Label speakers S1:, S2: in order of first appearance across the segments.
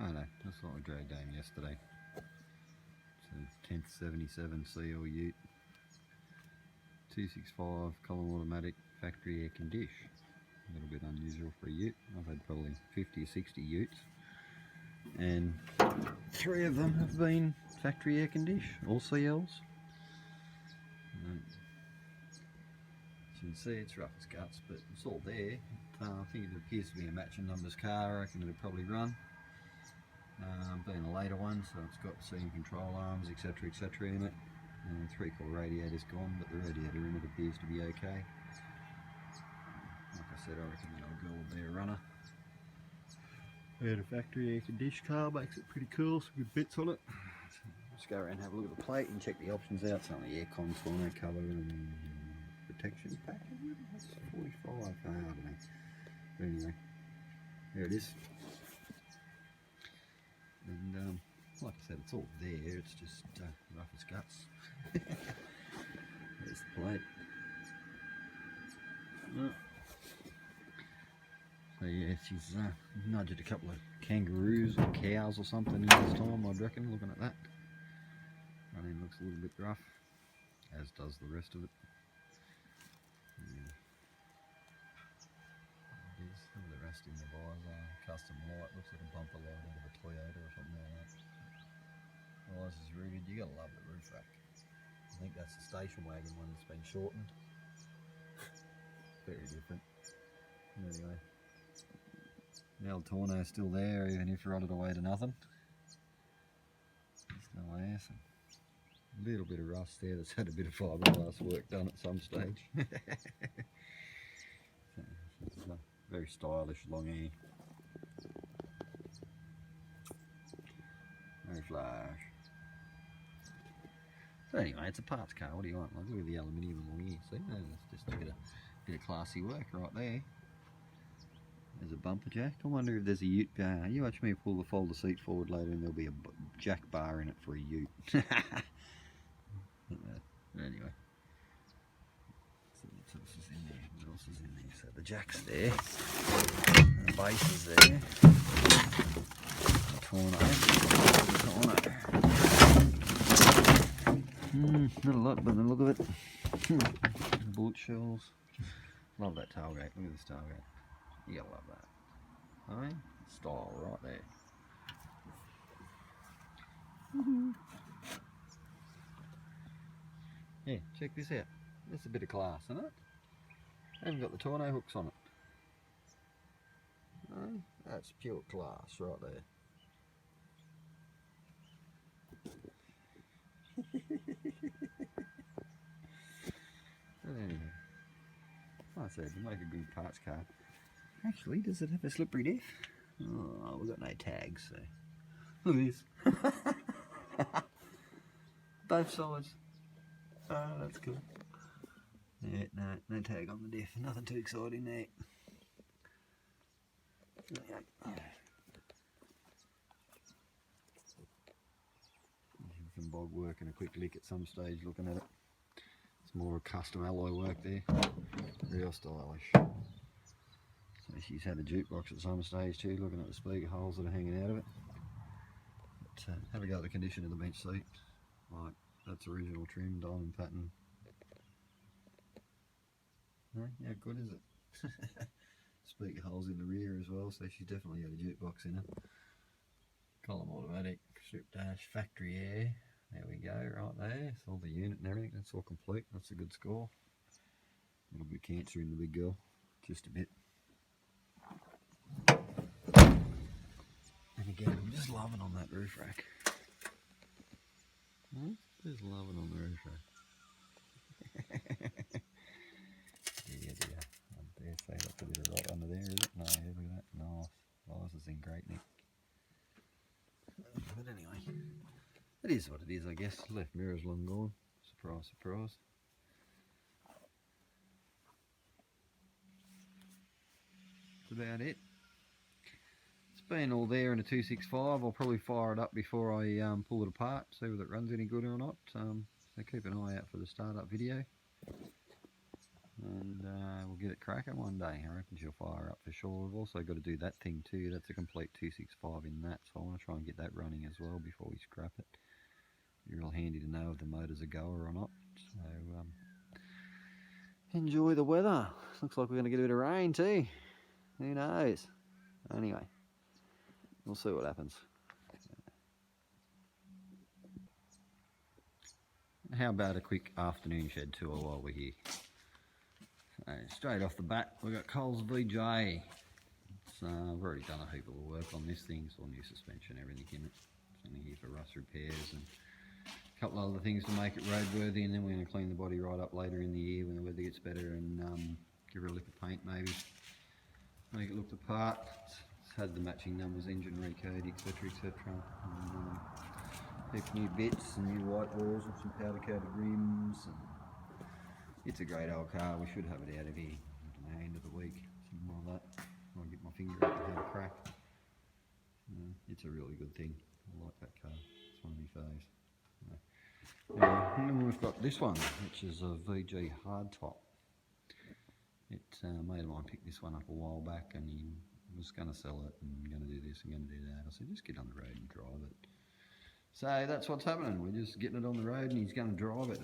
S1: Oh no, that's what we dragged home yesterday. It's a 10th 77 CL Ute, 265 column automatic factory air condition. A little bit unusual for a Ute. I've had probably 50 or 60 Utes, and 3 of them have been factory air condition, all CLs. As you can see, it's rough as guts, but it's all there. I think it appears to be a matching numbers car. I reckon it'll probably run. Being a later one, so it's got seam control arms, etc, etc in it. 3-core radiator's gone, but the radiator in it appears to be okay. Like I said, I reckon the old girl will be a runner. The factory air conditioned car makes it pretty cool, some good bits on it. So let's go around and have a look at the plate and check the options out. Some of the aircon, tonneau cover and protection package. That's 45, I don't know. But anyway, there it is. And like I said, it's all there, it's just rough as guts. There's the plate. So yeah, she's nudged a couple of kangaroos or cows or something in this time, I'd reckon, looking at that. Running looks a little bit rough, as does the rest of it. Some of the rust in the visor, custom light, looks like a bumper light out of a Toyota or something like that. Visors rooted, you gotta love the roof rack. I think that's the station wagon one that's been shortened. Very different. Anyway, the old tonneau's still there, even if rotted away to nothing. It's still there. So a little bit of rust there that's had a bit of fiberglass work done at some stage. So, very stylish, long hair. Very flash. So anyway, it's a parts car. What do you want? Like, look at the aluminium along here. See, that's just a bit of classy work right there. There's a bumper jack. I wonder if there's a Ute bar. You watch me pull the folder seat forward later, and there'll be a jack bar in it for a Ute. Anyway, so what else is in there? What else is in there? So the jack's there. And the base is there. Not a lot, but the look of it. Bullet shells. Love that tailgate. Look at this tailgate. You gotta love that. I mean, style right there. Yeah, check this out. That's a bit of class, isn't it? Haven't got the tonneau hooks on it. No, that's pure class right there. Anyway, like I said, to make a good parts car. Actually, does it have a slippery diff? Oh, we've got no tags, so. Look at this. Both sides. Oh, that's cool. Yeah, no tag on the diff. Nothing too exciting there. Some bog work and a quick lick at some stage looking at it. It's more of custom alloy work there. Real stylish. So she's had a jukebox at some stage too, looking at the speaker holes that are hanging out of it. But, have a go at the condition of the bench seat. Like, that's original trim, diamond pattern. No, how good is it? Speaker holes in the rear as well, so she's definitely had a jukebox in her. Column automatic, strip dash, factory air. There we go, right there. It's all the unit and everything, that's all complete. That's a good score. A little bit of cancer in the big girl, just a bit. And again, I'm just loving on that roof rack. Just loving on the roof rack. Yeah, dear. I dare say that's a bit of rot under there, is it? No, yeah, look at that. Nice. Nice, it's in great nick. But anyway, it is what it is, I guess. Left mirror's long gone. Surprise, surprise. That's about it. It's been all there in a 265. I'll probably fire it up before I pull it apart, see whether it runs any good or not. So keep an eye out for the startup video. And we'll get get it cracking one day. I reckon she'll fire up for sure. We've also got to do that thing too. That's a complete 265 in that, so I want to try and get that running as well before we scrap it. Be real handy to know if the motor's a goer or not. So enjoy the weather. Looks like we're going to get a bit of rain too. Who knows? Anyway, we'll see what happens. How about a quick afternoon shed tour while we're here? So straight off the bat, we've got Coles VJ. I've already done a heap of work on this thing. It's all new suspension, everything in it. It's only here for rust repairs and a couple of other things to make it roadworthy, and then we're going to clean the body right up later in the year when the weather gets better and give her a lick of paint maybe. Make it look the part. It's had the matching numbers, engine recode, etc, etc. Heap new bits and new white walls with some powder coated rims. And it's a great old car. We should have it out of here, I don't know, end of the week, something like that. I'll get my finger out and have a crack. It's a really good thing. I like that car. It's one of my faves. And then we've got this one, which is a VG hardtop. A mate of mine picked this one up a while back, and he was going to sell it and going to do this and going to do that. I said, just get on the road and drive it. So that's what's happening. We're just getting it on the road, and he's going to drive it.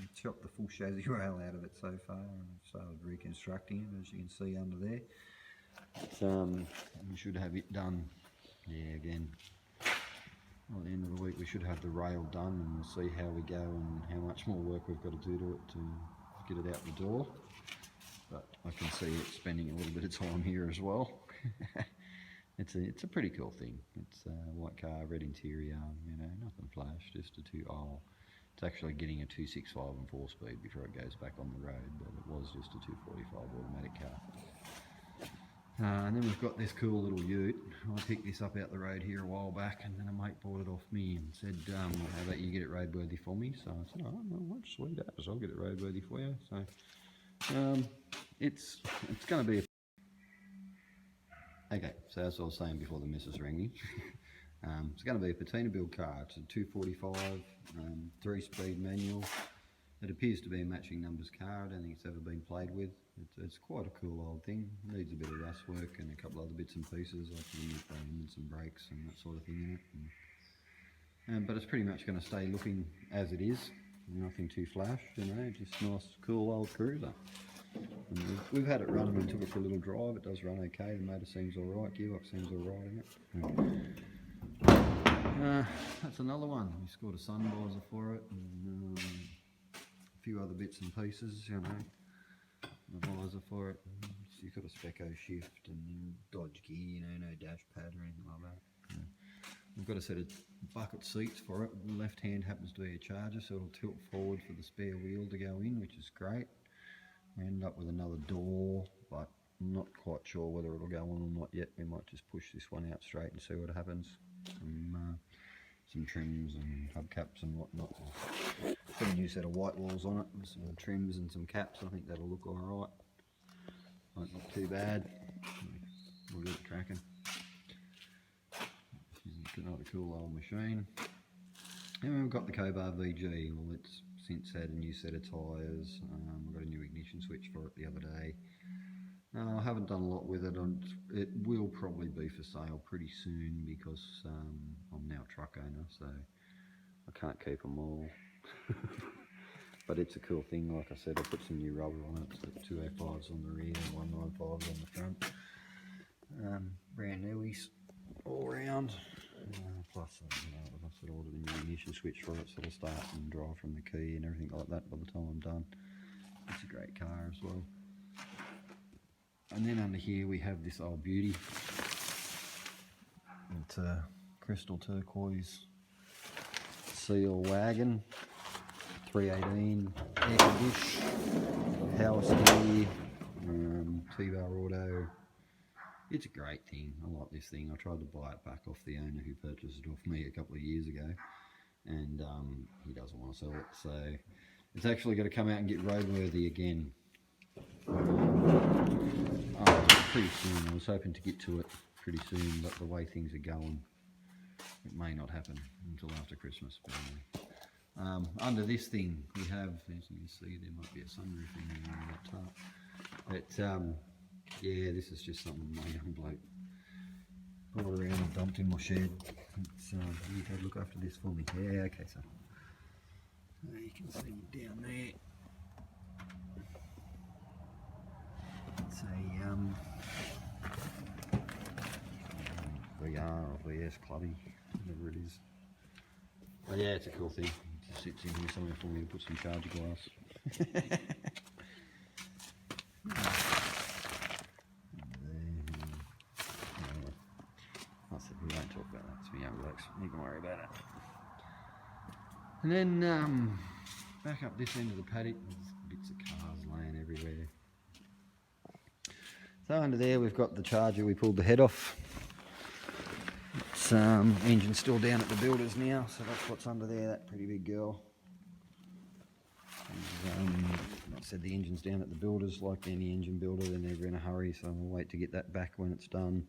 S1: It's chopped the full chassis rail out of it so far, and I've started reconstructing it, as you can see under there. We should have it done. Yeah, again, at the end of the week we should have the rail done, and we'll see how we go and how much more work we've got to do to it to get it out the door. But I can see it spending a little bit of time here as well. It's a pretty cool thing. It's a white car, red interior, you know, nothing flash, just a it's actually getting a 265 and 4-speed before it goes back on the road, but it was just a 245 automatic car. And then we've got this cool little ute. I picked this up out the road here a while back, and then a mate bought it off me and said, how about you get it roadworthy for me? So I said, oh, well, sweet as, I'll get it roadworthy for you. So it's going to be okay, so as I was saying before the missus rang me, it's going to be a patina build car. It's a 245, 3-speed manual. It appears to be a matching numbers car. I don't think it's ever been played with. It's quite a cool old thing. It needs a bit of rust work and a couple other bits and pieces, like a new frame and some brakes and that sort of thing in it. But it's pretty much going to stay looking as it is. Nothing too flash, you know, just nice, cool old cruiser. And we've had it running and took it for a little drive. It does run okay. The motor seems alright. Gearbox seems alright in it. That's another one. We scored a sun visor for it, and a few other bits and pieces, you know. The visor for it. You've got a Speco shift and Dodge gear, you know, no dash pad or anything like that. We've got a set of bucket seats for it. The left hand happens to be a charger, so it'll tilt forward for the spare wheel to go in, which is great. We ended up with another door, but I'm not quite sure whether it'll go on or not yet. We might just push this one out straight and see what happens. Some trims and hubcaps and whatnot. Put a new set of white walls on it, with some trims and some caps. I think that'll look alright. Not too bad. We'll get it cracking. She's another cool old machine. And we've got the Cobar VG. Well, it's since had a new set of tyres. I got a new ignition switch for it the other day. I haven't done a lot with it. It will probably be for sale pretty soon because I'm now a truck owner, so I can't keep them all. But it's a cool thing. Like I said, I put some new rubber on it. It's got 205s on the rear, 195s on the front. Brand newies all round. Plus, you know, I sort of ordered a new ignition switch for it, so it'll start and drive from the key and everything like that by the time I'm done. It's a great car as well. And then under here we have this old beauty. It's a crystal turquoise seal wagon, 318, air condition, power steer, T-bar auto. It's a great thing. I like this thing. I tried to buy it back off the owner who purchased it off me a couple of years ago, and he doesn't want to sell it, so it's actually got to come out and get roadworthy again. Pretty soon. I was hoping to get to it pretty soon, but the way things are going, it may not happen until after Christmas. But anyway. Under this thing we have, as you can see, there might be a sunroof in there on that top. But yeah, this is just something my young bloke brought around and dumped in my shed. It's, you go look after this for me. Yeah, okay, so you can see down there. It's a VR or VS Clubby, whatever it is. But yeah, it's a cool thing. It just sits in here somewhere for me to put some charger glass. I said we won't talk about that. It's my young blokes. You can worry about it. And then back up this end of the paddock, there's bits of cars laying everywhere. So under there we've got the Charger. We pulled the head off. It's engine's still down at the builders now, so that's what's under there. That pretty big girl. And, like I said, the engine's down at the builders. Like any engine builder, they're never in a hurry, so we'll wait to get that back when it's done.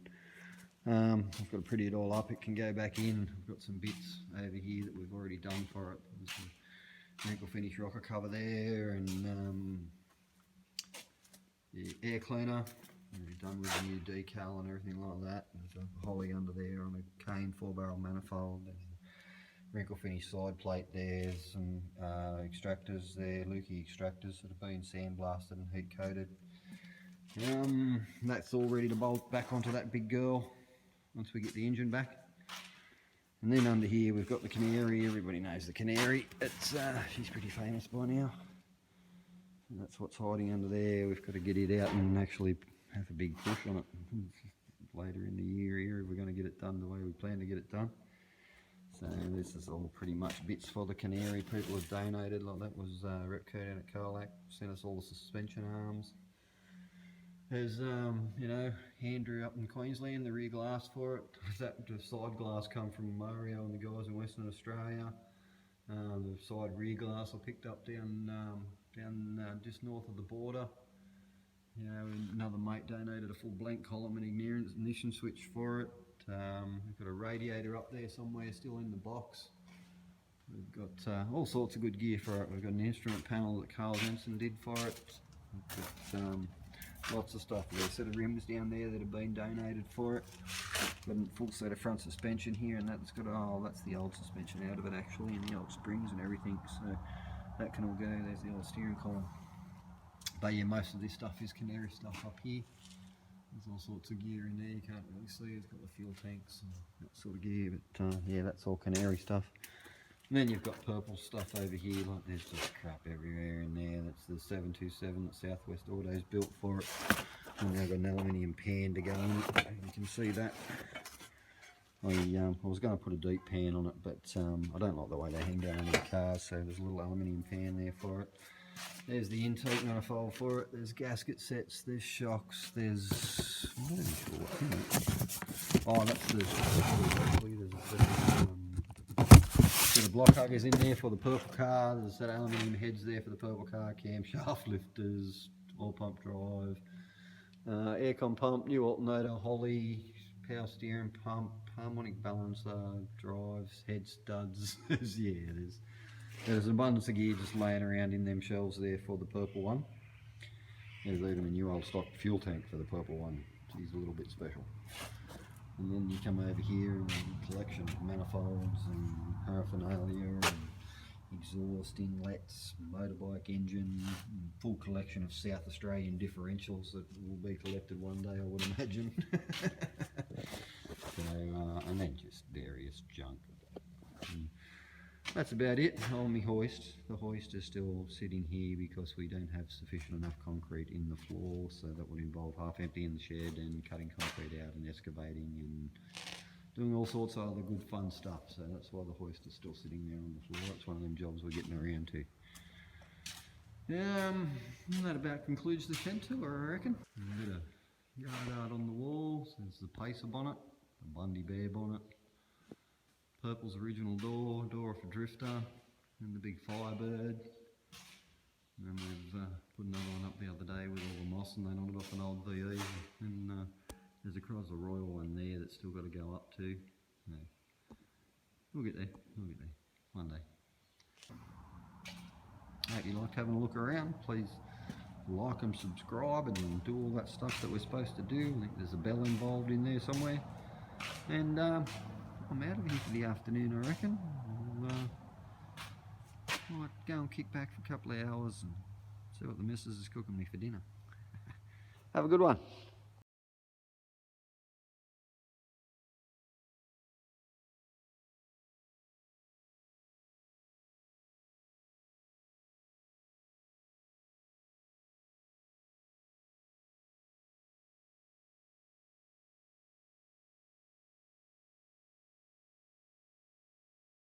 S1: I've got to pretty it all up. It can go back in. I've got some bits over here that we've already done for it. There's some wrinkle finish rocker cover there, and the air cleaner. We've done with the new decal and everything like that. There's a holly under there on a cane 4-barrel manifold. There's a wrinkle finish side plate there. There's some extractors there, lukey extractors that have been sandblasted and heat coated. That's all ready to bolt back onto that big girl once we get the engine back. And then under here we've got the Canary. Everybody knows the Canary. It's she's pretty famous by now. And that's what's hiding under there. We've got to get it out and actually have a big push on it later in the year here if we're going to get it done the way we plan to get it done. So this is all pretty much bits for the Canary. People have donated, like that was Repco down at Colac, sent us all the suspension arms. There's you know, Andrew up in Queensland, the rear glass for it. That the side glass come from Mario and the guys in Western Australia. The side rear glass I picked up down just north of the border. You know, another mate donated a full blank column and ignition switch for it. We've got a radiator up there somewhere still in the box. We've got all sorts of good gear for it. We've got an instrument panel that Carl Jensen did for it. We've got lots of stuff. We've got a set of rims down there that have been donated for it. Got a full set of front suspension here, and that's got that's the old suspension out of it actually, and the old springs and everything. So that can all go. There's the old steering column. But yeah, most of this stuff is Canary stuff up here. There's all sorts of gear in there, you can't really see. It's got the fuel tanks and that sort of gear, but yeah, that's all Canary stuff. And then you've got purple stuff over here, like there's just crap everywhere in there. That's the 727 that Southwest Auto's built for it. And they've got an aluminium pan to go in it. You can see that. I was going to put a deep pan on it, but I don't like the way they hang down under the cars, so there's a little aluminium pan there for it. There's the intake manifold for it. There's gasket sets, there's shocks, there's... I'm not even sure what's in it. Oh, that's the... There's a set of block huggers in there for the purple car. There's a set of aluminium heads there for the purple car, camshaft lifters, oil pump drive, aircon pump, new alternator, holly, power steering pump, harmonic balancer, drives, head studs. Yeah, there's an abundance of gear just laying around in them shelves there for the purple one. There's even a new old stock fuel tank for the purple one. She's a little bit special. And then you come over here and a collection of manifolds and paraphernalia and exhaust inlets, motorbike engine, full collection of South Australian differentials that will be collected one day, I would imagine. So, and then just various junk. That's about it on my hoist. The hoist is still sitting here because we don't have sufficient enough concrete in the floor, so that would involve half emptying the shed and cutting concrete out and excavating and doing all sorts of other good fun stuff. So that's why the hoist is still sitting there on the floor. It's one of them jobs we're getting around to. That about concludes the shed tour, I reckon. A bit of yard art on the walls. There's the Pacer bonnet, the Bundy Bear bonnet, Purple's original door off a drifter, and the big Firebird. And then we've put another one up the other day with all the moss, and they knocked off an old VE. And there's a Chrysler Royal one there that's still got to go up to. No. We'll get there, one day. I hope you liked having a look around. Please like and subscribe and do all that stuff that we're supposed to do. I think there's a bell involved in there somewhere. And I'm out of here for the afternoon, I reckon. Might go and kick back for a couple of hours and see what the missus is cooking me for dinner. Have a good one.